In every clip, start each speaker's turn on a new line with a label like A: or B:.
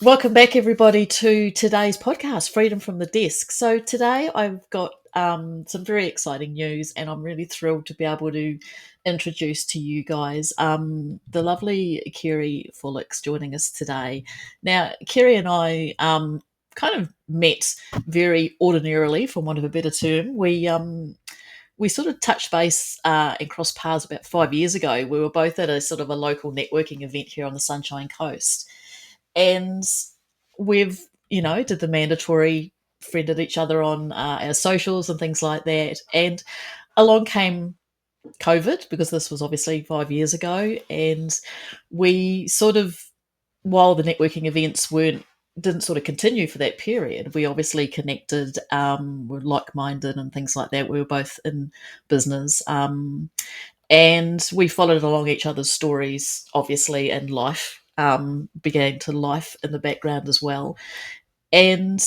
A: Welcome back, everybody, to today's podcast, Freedom from the Desk. So, today I've got some very exciting news, and I'm really thrilled to be able to introduce to you guys the lovely Kerry Fulluck's joining us today. Now, Kerry and I kind of met very ordinarily, for want of a better term. We sort of touched base and crossed paths about 5 years ago. We were both at a sort of a local networking event here on the Sunshine Coast, and we've did the mandatory friended each other on our socials and things like that, and along came COVID, because this was obviously 5 years ago, and we sort of, while the networking events didn't sort of continue for that period, we obviously connected, were like-minded and things like that. We were both in business, and we followed along each other's stories, obviously, and life began to life in the background as well. And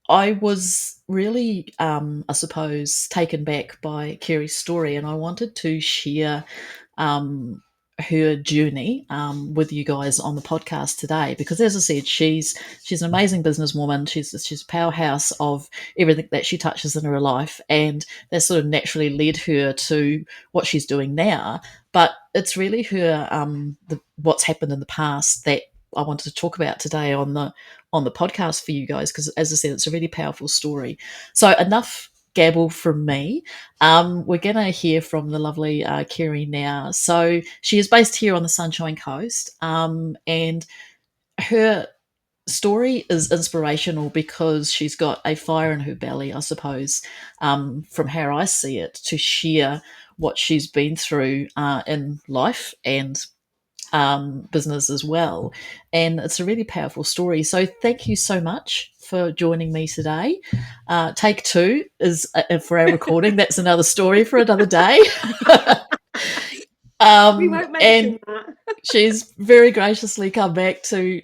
A: I was really, I suppose, taken back by Kerry's story, and I wanted to share um, her journey with you guys on the podcast today. Because, as I said, she's an amazing businesswoman. She's a powerhouse of everything that she touches in her life, and that sort of naturally led her to what she's doing now. But it's really her what's happened in the past that I wanted to talk about today on the podcast for you guys, because, as I said, it's a really powerful story. So, enough gabble from me. We're going to hear from the lovely Kerry now. So she is based here on the Sunshine Coast, and her story is inspirational because she's got a fire in her belly, I suppose, from how I see it, to share what she's been through in life and business as well. And it's a really powerful story. So thank you so much for joining me today. Take two is for our recording. That's another story for another day.
B: We won't
A: And
B: mention that.
A: she's very graciously come back to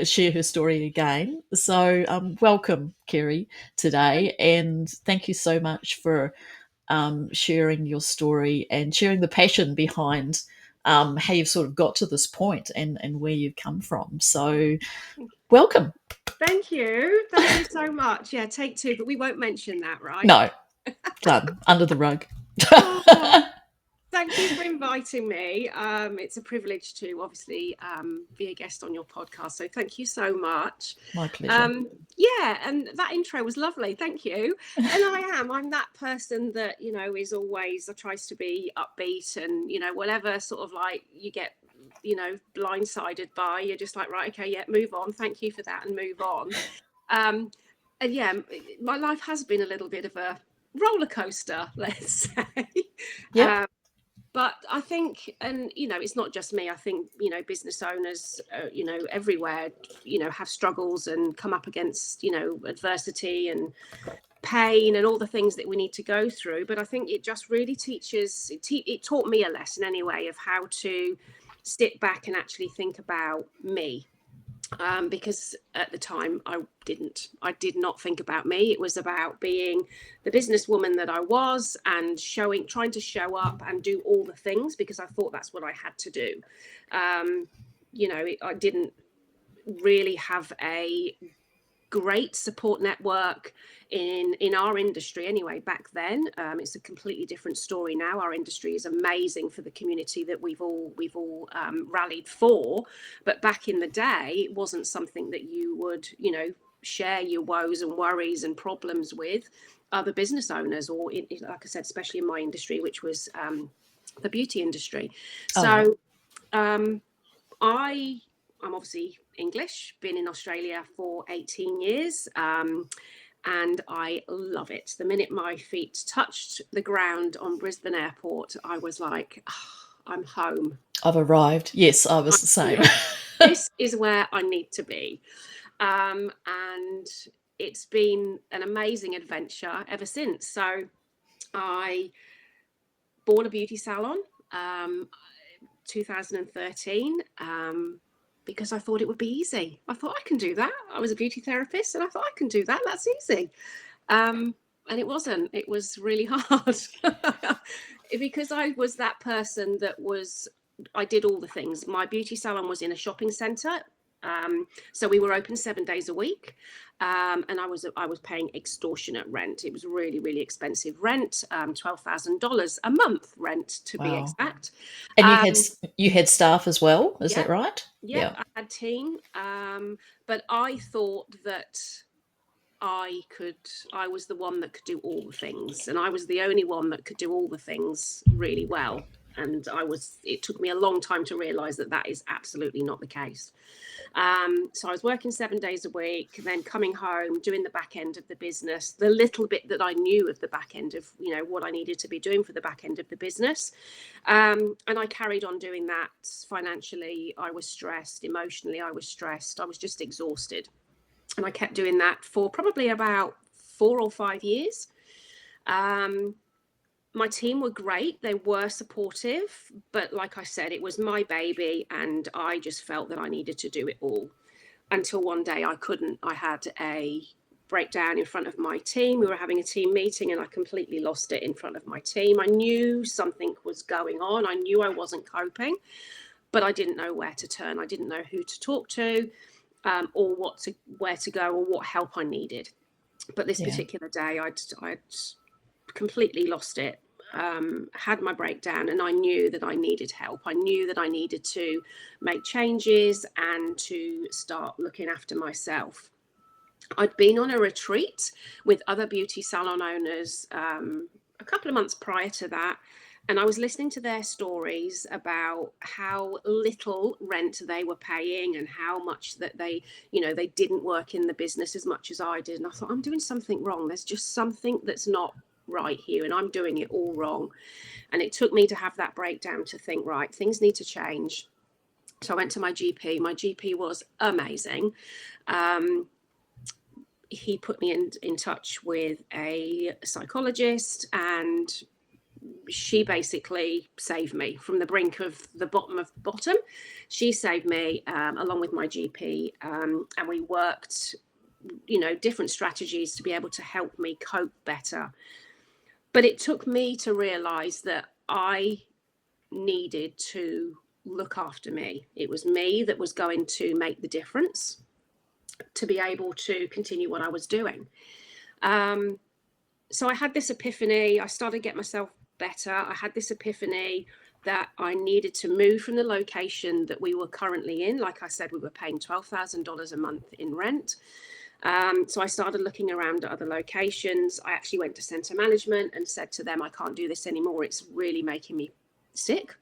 A: share her story again. So welcome, Kerry, today. And thank you so much for sharing your story and sharing the passion behind how you've sort of got to this point, and where you've come from. So, welcome.
B: Thank you. Thank you so much. Yeah, take two, but we won't mention that, right?
A: No, done. Under the rug.
B: Oh, thank you for inviting me. It's a privilege to obviously be a guest on your podcast. So thank you so much.
A: My pleasure.
B: Yeah, and that intro was lovely. Thank you. And I'm that person that, is always, tries to be upbeat, and, whatever sort of like you get, blindsided by, you're just like, right, okay, yeah, move on. Thank you for that, and move on. And yeah, my life has been a little bit of a roller coaster, let's say.
A: Yep.
B: But I think, and, it's not just me. I think, business owners, everywhere, have struggles and come up against, adversity and pain and all the things that we need to go through. But I think it just really teaches, it taught me a lesson anyway of how to sit back and actually think about me. Because at the time I did not think about me. It was about being the businesswoman that I was, and trying to show up and do all the things because I thought that's what I had to do. I didn't really have a great support network in our industry anyway back then. It's a completely different story now. Our industry is amazing for the community that we've all rallied for, but back in the day it wasn't something that you would share your woes and worries and problems with other business owners, or like I said, especially in my industry, which was the beauty industry. So I'm obviously English, been in Australia for 18 years, and I love it. The minute my feet touched the ground on Brisbane Airport, I was like, I'm home.
A: I've arrived. Yes, I was the same.
B: This is where I need to be. And it's been an amazing adventure ever since. So I bought a beauty salon 2013, because I thought it would be easy. I thought, I can do that. I was a beauty therapist, and I thought, I can do that. That's easy. And it wasn't. It was really hard because I was that person that I did all the things. My beauty salon was in a shopping centre. So we were open 7 days a week, and I was paying extortionate rent. It was really, really expensive rent, $12,000 a month rent to be
A: Wow.
B: exact.
A: And
B: Um,
A: you had staff as well, is
B: yeah,
A: that right?
B: yeah,
A: Yeah.
B: I had team, but I thought that I was the one that could do all the things, and I was the only one that could do all the things really well. And it took me a long time to realize that that is absolutely not the case. So I was working 7 days a week, then coming home, doing the back end of the business, the little bit that I knew of the back end of, what I needed to be doing for the back end of the business. And I carried on doing that. Financially, I was stressed. Emotionally, I was stressed. I was just exhausted. And I kept doing that for probably about 4 or 5 years. My team were great. They were supportive, but like I said, it was my baby, and I just felt that I needed to do it all. Until one day I couldn't. I had a breakdown in front of my team. We were having a team meeting, and I completely lost it in front of my team. I knew something was going on. I knew I wasn't coping, but I didn't know where to turn. I didn't know who to talk to, or where to go, or what help I needed. But this
A: Yeah.
B: particular day, I'd completely lost it. Had my breakdown, and I knew that I needed help. I knew that I needed to make changes and to start looking after myself. I'd been on a retreat with other beauty salon owners a couple of months prior to that, and I was listening to their stories about how little rent they were paying, and how much that they didn't work in the business as much as I did. And I thought, I'm doing something wrong. There's just something that's not right here, and I'm doing it all wrong. And it took me to have that breakdown to think, right, things need to change. So I went to my GP. My GP was amazing. He put me in touch with a psychologist, and she basically saved me from the brink of the bottom of the bottom. She saved me, along with my GP, and we worked, different strategies to be able to help me cope better. But it took me to realize that I needed to look after me. It was me that was going to make the difference to be able to continue what I was doing. So I had this epiphany. I started to get myself better. I had this epiphany that I needed to move from the location that we were currently in. Like I said, we were paying $12,000 a month in rent. So I started looking around at other locations. I actually went to centre management and said to them, I can't do this anymore. It's really making me sick.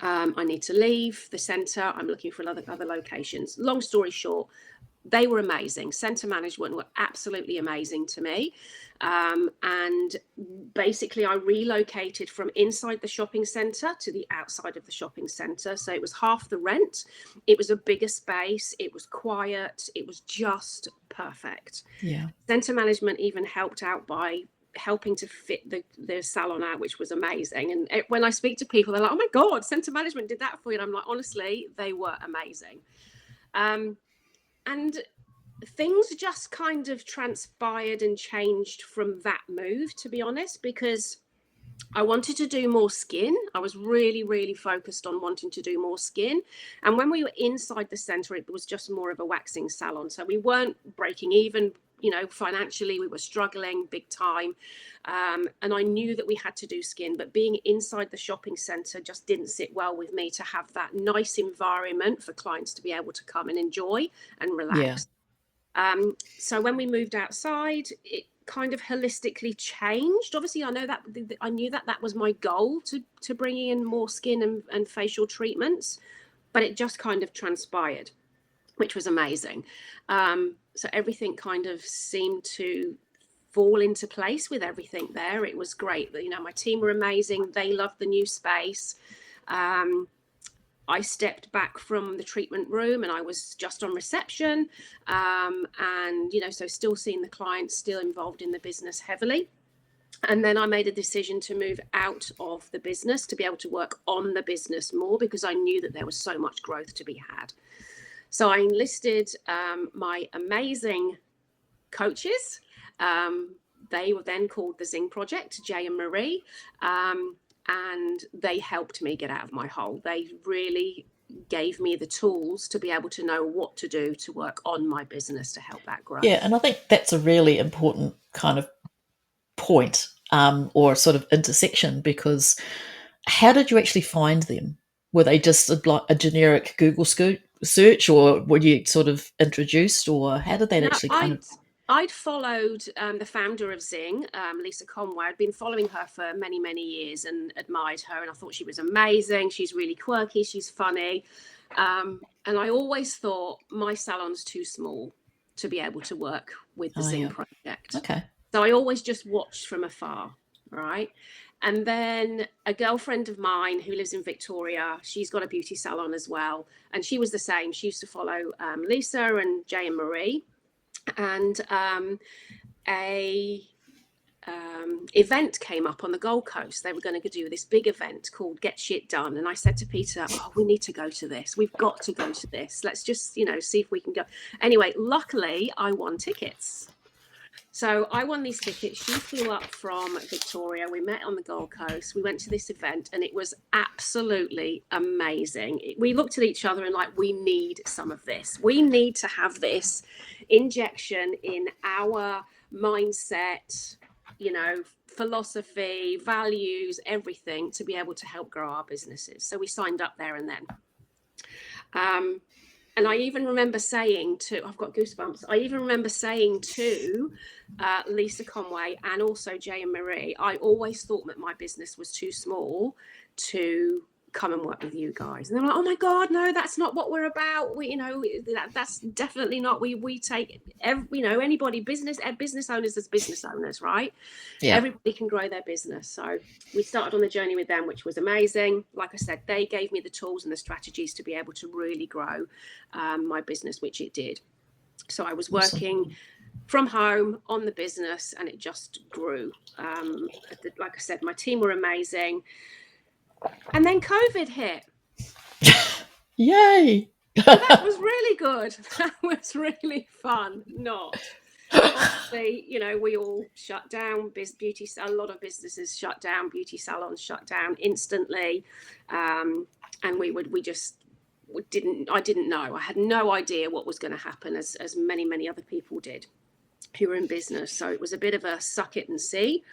B: I need to leave the centre. I'm looking for other locations. Long story short, they were amazing. Centre management were absolutely amazing to me. And basically, I relocated from inside the shopping centre to the outside of the shopping centre. So it was half the rent. It was a bigger space. It was quiet. It was just perfect.
A: Yeah.
B: Centre management even helped out by helping to fit the salon out, which was amazing. And when I speak to people, they're like, oh my God, centre management did that for you. And I'm like, honestly, they were amazing. And things just kind of transpired and changed from that move, to be honest, because I wanted to do more skin. I was really, really focused on wanting to do more skin. And when we were inside the centre, it was just more of a waxing salon. So we weren't breaking even, financially, we were struggling big time. And I knew that we had to do skin, but being inside the shopping centre just didn't sit well with me, to have that nice environment for clients to be able to come and enjoy and relax.
A: Yeah.
B: So when we moved outside, it kind of holistically changed. Obviously, I knew that was my goal, to bring in more skin and facial treatments, but it just kind of transpired, which was amazing. So everything kind of seemed to fall into place with everything there. It was great. My team were amazing. They loved the new space. I stepped back from the treatment room, and I was just on reception, and so still seeing the clients, still involved in the business heavily. And then I made a decision to move out of the business to be able to work on the business more, because I knew that there was so much growth to be had. So I enlisted my amazing coaches. They were then called the Zing Project, Jay and Marie. And they helped me get out of my hole. They really gave me the tools to be able to know what to do to work on my business to help that grow.
A: Yeah, and I think that's a really important kind of point, or sort of intersection, because how did you actually find them? Were they just like a generic Google search, or were you sort of introduced, or how did that
B: No,
A: actually kind of?
B: I'd followed the founder of Zing, Lisa Conway. I'd been following her for many, many years and admired her. And I thought she was amazing. She's really quirky. She's funny. And I always thought my salon's too small to be able to work with the
A: Oh,
B: Zing
A: yeah.
B: project.
A: Okay.
B: So I always just watched from afar, right? And then a girlfriend of mine who lives in Victoria, she's got a beauty salon as well. And she was the same. She used to follow Lisa and Jay and Marie. And a event came up on the Gold Coast. They were going to do this big event called Get Shit Done. And I said to Peter, oh, we need to go to this. We've got to go to this. Let's just, see if we can go. Anyway, luckily I won tickets. So I won these tickets. She flew up from Victoria. We met on the Gold Coast. We went to this event and it was absolutely amazing. We looked at each other and like, we need some of this. We need to have this injection in our mindset, philosophy, values, everything to be able to help grow our businesses. So we signed up there and then. And I even remember saying I've got goosebumps. I even remember saying to Lisa Conway and also Jay and Marie, I always thought that my business was too small to come and work with you guys. And they're like, oh my God, no, that's not what we're about. That's definitely not. We take, anybody, business owners as business owners, right?
A: Yeah.
B: Everybody can grow their business. So we started on the journey with them, which was amazing. Like I said, they gave me the tools and the strategies to be able to really grow my business, which it did. So I was working from home on the business and it just grew. Like I said, my team were amazing. And then COVID hit.
A: Yay!
B: That was really good. That was really fun. Obviously, we all shut down. A lot of businesses shut down. Beauty salons shut down instantly, and I didn't know. I had no idea what was going to happen, as many other people did who were in business. So it was a bit of a suck it and see.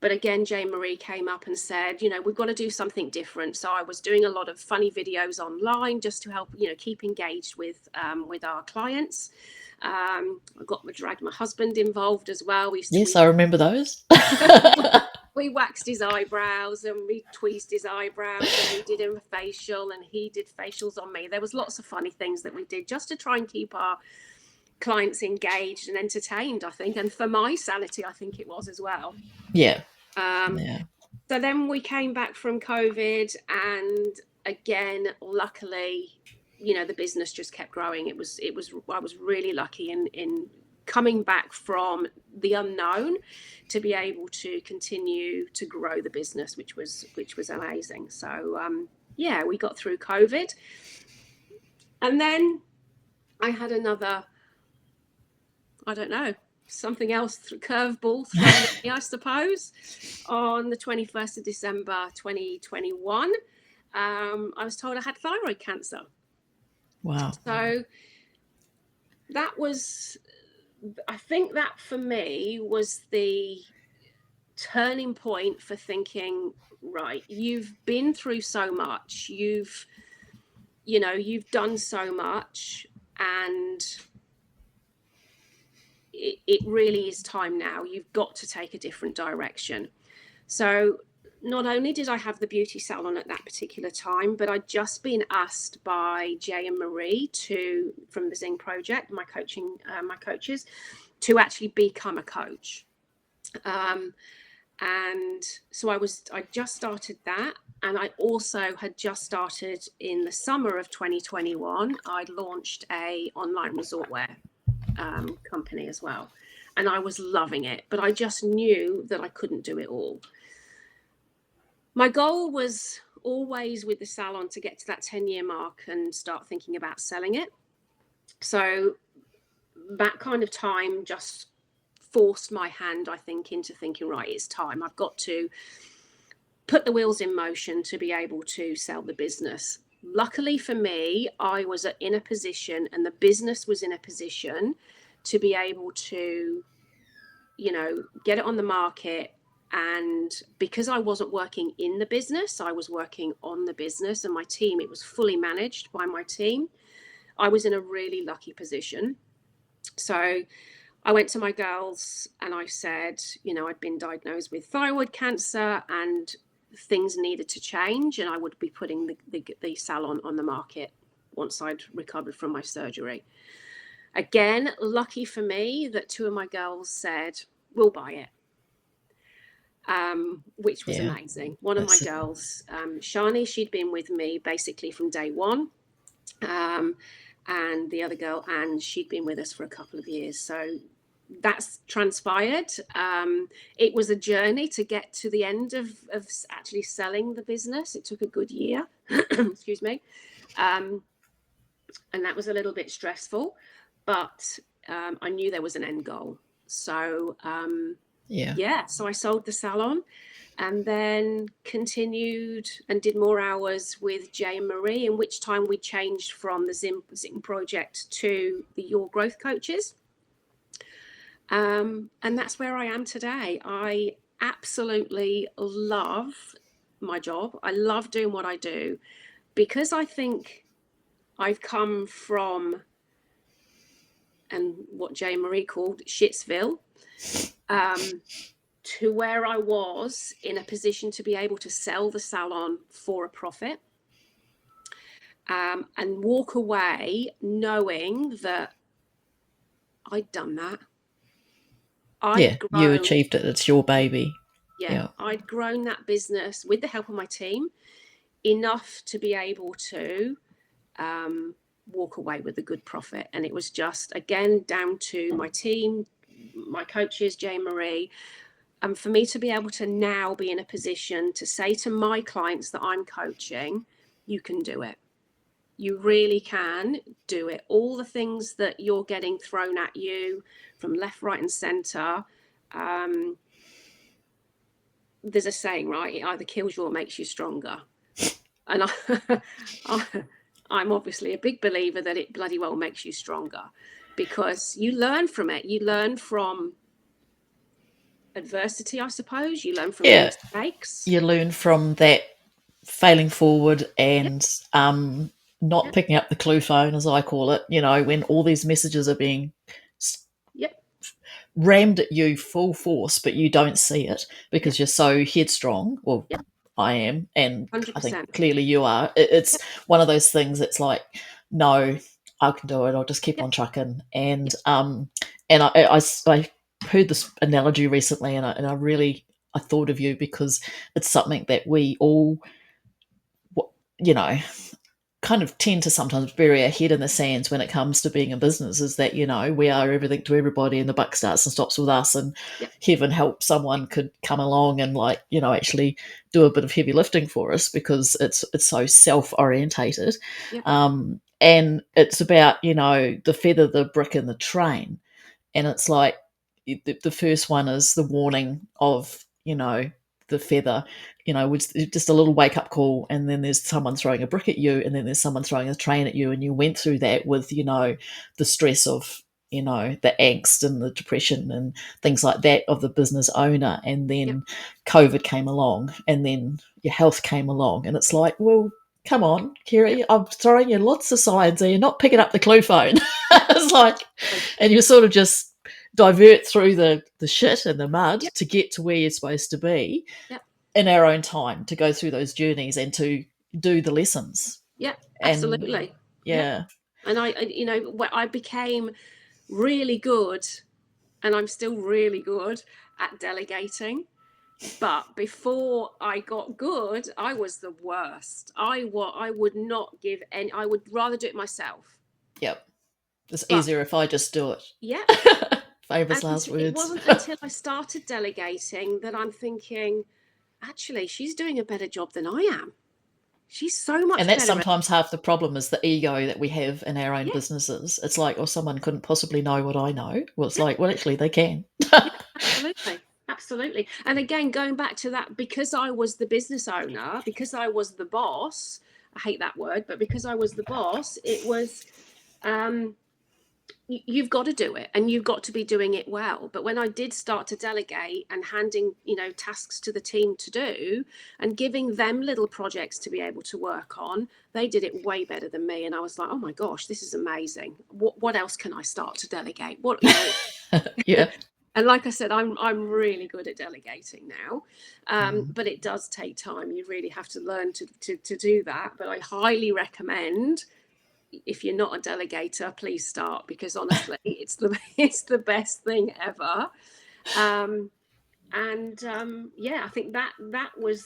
B: But again, Jane Marie came up and said, we've got to do something different. So I was doing a lot of funny videos online just to help, keep engaged with our clients. I dragged my husband involved as well.
A: Yes, I remember those.
B: We waxed his eyebrows and we tweezed his eyebrows and we did him a facial and he did facials on me. There was lots of funny things that we did just to try and keep our clients engaged and entertained, I think. And for my sanity, I think it was as well.
A: Yeah.
B: So then we came back from COVID and again, luckily, the business just kept growing. I was really lucky in coming back from the unknown to be able to continue to grow the business, which was amazing. So we got through COVID, and then I had another, I don't know, something else, curveball thrown at me, I suppose. On the 21st of December 2021, I was told I had thyroid cancer.
A: Wow.
B: So I think that for me was the turning point for thinking, right, you've been through so much, you've done so much, and it really is time now. You've got to take a different direction. So not only did I have the beauty salon at that particular time, but I'd just been asked by Jay and Marie from the Zing project, my coaches, to actually become a coach. And so I just started that. And I also had just started in the summer of 2021, I'd launched a online resort wear company as well. And I was loving it, but I just knew that I couldn't do it all. My goal was always with the salon to get to that 10-year mark and start thinking about selling it. So that kind of time just forced my hand, I think, into thinking, right, it's time. I've got to put the wheels in motion to be able to sell the business. Luckily for me, I was in a position, and the business was in a position to be able to, get it on the market. And because I wasn't working in the business, I was working on the business, and my team, it was fully managed by my team. I was in a really lucky position. So I went to my girls and I said, I'd been diagnosed with thyroid cancer and things needed to change, and I would be putting the salon on the market once I'd recovered from my surgery. Again, lucky for me that two of my girls said, we'll buy it. Which was amazing. One of my girls, Shani, she'd been with me basically from day one. And the other girl, Anne, she'd been with us for a couple of years. So that's transpired. It was a journey to get to the end of actually selling the business. It took a good year. Excuse me. And that was a little bit stressful, but I knew there was an end goal. So so I sold the salon and then continued and did more hours with Jay and Marie, in which time we changed from the Zim project to the Your Growth Coaches. And that's where I am today. I absolutely love my job. I love doing what I do, because I think I've come from, and what Jay and Marie called Shitsville, to where I was in a position to be able to sell the salon for a profit, and walk away knowing that I'd done that.
A: You achieved it. It's your baby.
B: I'd grown that business with the help of my team enough to be able to walk away with a good profit. And it was just, again, down to my team, my coaches, Jay and Marie. And for me to be able to now be in a position to say to my clients that I'm coaching, you can do it. You really can do it. All the things that you're getting thrown at you from left, right, and center. There's a saying, right? It either kills you or makes you stronger. And I'm obviously a big believer that it bloody well makes you stronger, because you learn from it. You learn from adversity, I suppose. You learn from your mistakes.
A: You learn from that failing forward and not picking up the clue phone, as I call it, when all these messages are being rammed at you full force, but you don't see it because you're so headstrong. Well, I am, and 100%. I think clearly you are. It's one of those things that's like, no, I can do it. I'll just keep on trucking. And I heard this analogy recently, and I thought of you because it's something that we all, kind of tend to sometimes bury our head in the sands when it comes to being a business, is that, we are everything to everybody and the buck starts and stops with us, and heaven help someone could come along and actually do a bit of heavy lifting for us, because it's so self-orientated. And it's about, the feather, the brick and the train. And it's like the first one is the warning of, the feather, with just a little wake up call, and then there's someone throwing a brick at you, and then there's someone throwing a train at you, and you went through that with, the stress of, the angst and the depression and things like that of the business owner. And then COVID came along, and then your health came along, and it's like, well, come on, Kerry, I'm throwing you lots of signs and you're not picking up the clue phone. It's like, and you sort of just divert through the shit and the mud to get to where you're supposed to be in our own time, to go through those journeys and to do the lessons.
B: Absolutely. And I became really good, and I'm still really good at delegating. But before I got good, I was the worst. I would not give any. I would rather do it myself.
A: It's easier if I just do it. Famous last words.
B: It wasn't until I started delegating that I'm thinking, actually, she's doing a better job than I am. She's so much better.
A: And that's sometimes half the problem, is the ego that we have in our own businesses. It's like, oh, someone couldn't possibly know what I know. Well, it's like, well, actually, they can.
B: Absolutely. And again, going back to that, because I was the business owner, because I was the boss, I hate that word, but because I was the boss, it was, you've got to do it and you've got to be doing it well. But when I did start to delegate and handing, tasks to the team to do and giving them little projects to be able to work on, they did it way better than me. And I was like, oh my gosh, this is amazing. What else can I start to delegate?
A: Yeah.
B: And like I said, I'm really good at delegating now, but it does take time. You really have to learn to do that. But I highly recommend, if you're not a delegator, please start, because honestly, it's the best thing ever. I think that was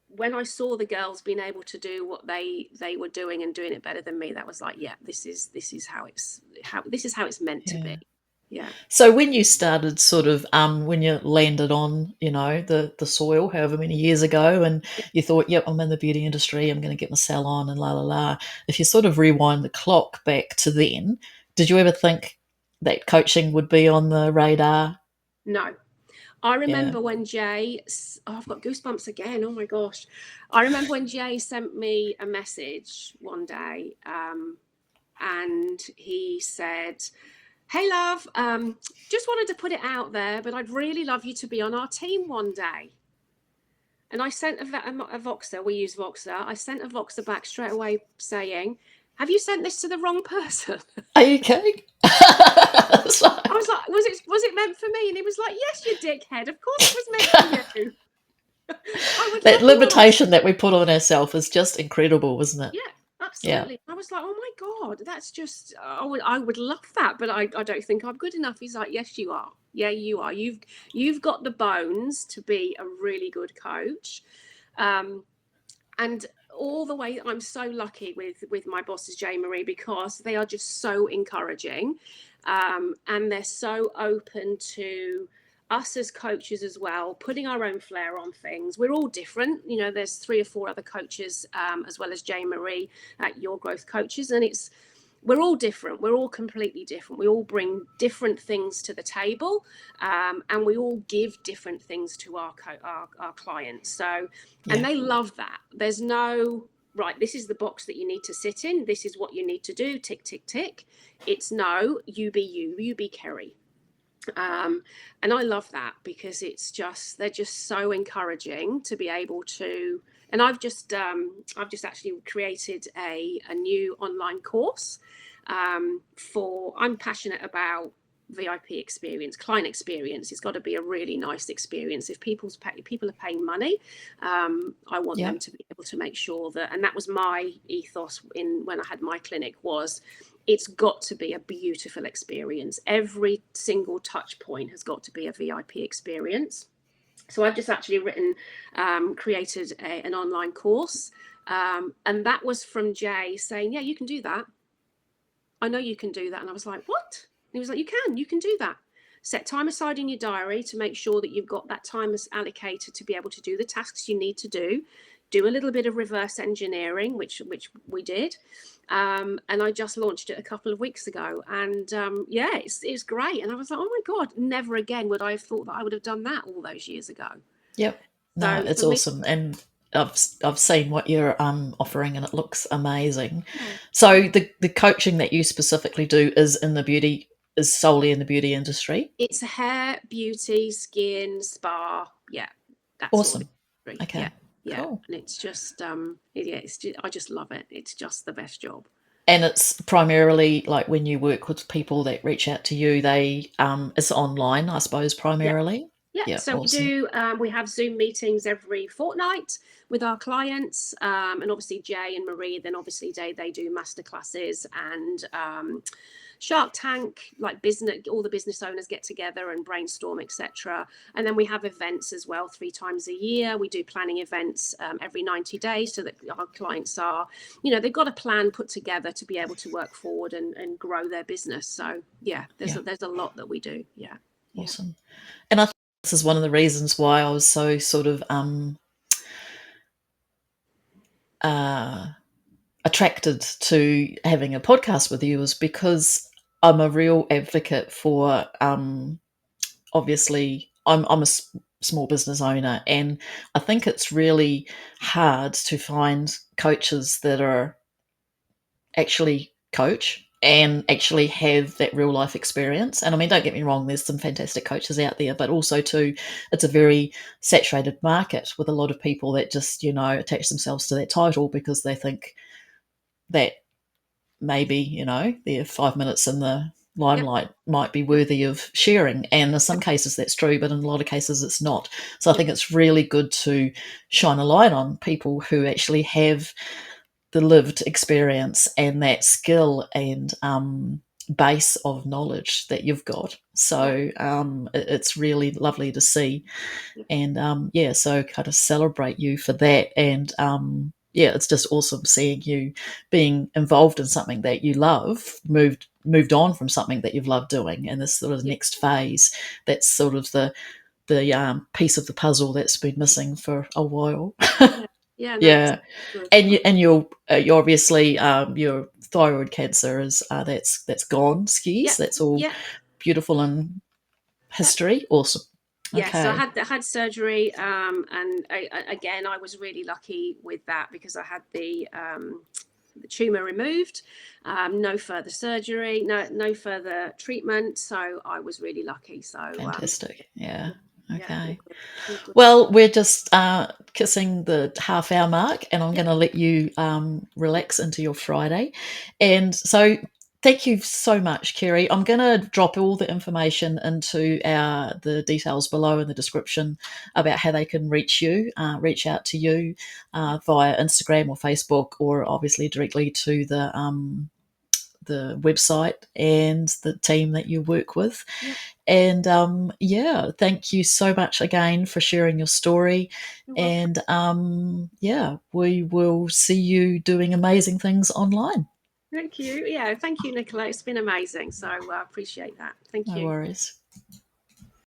B: when I saw the girls being able to do what they were doing and doing it better than me. That was like, yeah, this is how it's meant to
A: Yeah.
B: be. Yeah.
A: So when you started sort of when you landed on, the soil however many years ago, and you thought, yep, I'm in the beauty industry, I'm going to get my salon and la la la. If you sort of rewind the clock back to then, did you ever think that coaching would be on the radar?
B: No. I
A: Yeah.
B: remember when I've got goosebumps again. Oh my gosh. I remember when Jay sent me a message one day, and he said, hey, love, just wanted to put it out there, but I'd really love you to be on our team one day. And I sent a Voxer. We use Voxer. I sent a Voxer back straight away saying, have you sent this to the wrong person?
A: Are you kidding?
B: I was like, was it meant for me? And he was like, yes, you dickhead. Of course it was meant for you. I would
A: That
B: love you on our
A: limitation that we put on ourselves is just incredible, isn't it?
B: Yeah,
A: Yeah.
B: absolutely. I was like, oh my God, that's just, I would love that, but I don't think I'm good enough. He's like, yes, you are. Yeah, you are. You've got the bones to be a really good coach. And all the way, I'm so lucky with my bosses, Jay Marie, because they are just so encouraging, and they're so open to us as coaches as well, putting our own flair on things. We're all different. There's 3 or 4 other coaches, as well as Jay Marie at Your Growth Coaches, and we're all different. We're all completely different. We all bring different things to the table, and we all give different things to our clients. So, and
A: Yeah.
B: they love that. There's no, right, this is the box that you need to sit in. This is what you need to do. Tick, tick, tick. It's no, you be you. You be Kerry. And I love that, because they're just so encouraging to be able to. And I've just actually created a new online course, I'm passionate about VIP experience, client experience. It's got to be a really nice experience. If people are paying money, I want
A: Yeah.
B: them to be able to make sure that, and that was my ethos when I had my clinic, was it's got to be a beautiful experience. Every single touch point has got to be a VIP experience. So I've just actually created an online course, and that was from Jay saying, yeah, you can do that. I know you can do that. And I was like, what? And he was like, you can do that. Set time aside in your diary to make sure that you've got that time allocated to be able to do the tasks you need to do. Do a little bit of reverse engineering, which we did. And I just launched it a couple of weeks ago. And it's great. And I was like, oh my God, never again would I have thought that I would have done that all those years ago.
A: Yep. No,
B: So
A: it's
B: for me,
A: awesome, and I've seen what you're offering, and it looks amazing.
B: yeah.
A: So the coaching that you specifically do is solely in the beauty industry.
B: It's hair, beauty, skin, spa. Yeah, that's all the
A: Awesome.
B: industry. Yeah,
A: Okay.
B: yeah,
A: Cool.
B: and it's just I just love it. It's just the best job.
A: And it's primarily like when you work with people that reach out to you, they it's online, I suppose,
B: Yeah,
A: primarily.
B: yeah.
A: Yeah.
B: So
A: Awesome.
B: we have Zoom meetings every fortnight with our clients, and obviously Jay and Marie. Then obviously they do masterclasses and. Shark Tank, like all the business owners get together and brainstorm, etc. And then we have events as well 3 times a year. We do planning events every 90 days, so that our clients are, they've got a plan put together to be able to work forward and grow their business. So yeah, there's
A: Yeah.
B: a lot that we do. Yeah. Yeah.
A: Awesome. And I think this is one of the reasons why I was so sort of uh attracted to having a podcast with you, is because I'm a real advocate for obviously I'm a small business owner, and I think it's really hard to find coaches that are actually coach and actually have that real life experience. And I mean, don't get me wrong, there's some fantastic coaches out there, but also too, it's a very saturated market with a lot of people that just, attach themselves to that title because they think that maybe, their 5 minutes in the
B: Yep.
A: limelight might be
B: Yep.
A: worthy of sharing. And in some cases that's true, but in a lot of cases it's not. So I
B: Yep.
A: think it's really good to shine a light on people who actually have the lived experience and that skill and base of knowledge that you've got.
B: Yep.
A: So it's really lovely to see.
B: Yep.
A: And yeah, so kind of celebrate you for that. And yeah, it's just awesome seeing you being involved in something that you love, moved on from something that you've loved doing, and this sort of
B: Yep.
A: next phase. That's sort of the piece of the puzzle that's been missing for a while.
B: Yeah. Yeah. No, it's
A: Yeah,
B: good.
A: and you obviously your thyroid cancer is that's gone skis.
B: Yep.
A: That's all
B: Yep.
A: beautiful in
B: Yep.
A: history. Awesome.
B: Yeah, so I
A: Okay,
B: had surgery, and again, I was really lucky with that because I had the tumor removed, no further surgery, no further treatment. So I was really lucky. So
A: fantastic. Yeah.
B: yeah, all
A: Okay.
B: good, all good.
A: Well, we're just kissing the half-hour mark, and I'm
B: Yep,
A: going to let you relax into your Friday. And so, thank you so much, Kerry. I'm going to drop all the information into the details below in the description about how they can reach out to you
B: yep,
A: via Instagram or Facebook, or obviously directly to the website and the team that you work with.
B: yep.
A: And yeah, thank you so much again for sharing your story.
B: You're welcome.
A: And yeah, we will see you doing amazing things online.
B: Thank you. Yeah, thank you, Nicola. It's been amazing. So I appreciate that. Thank
A: No
B: you.
A: worries.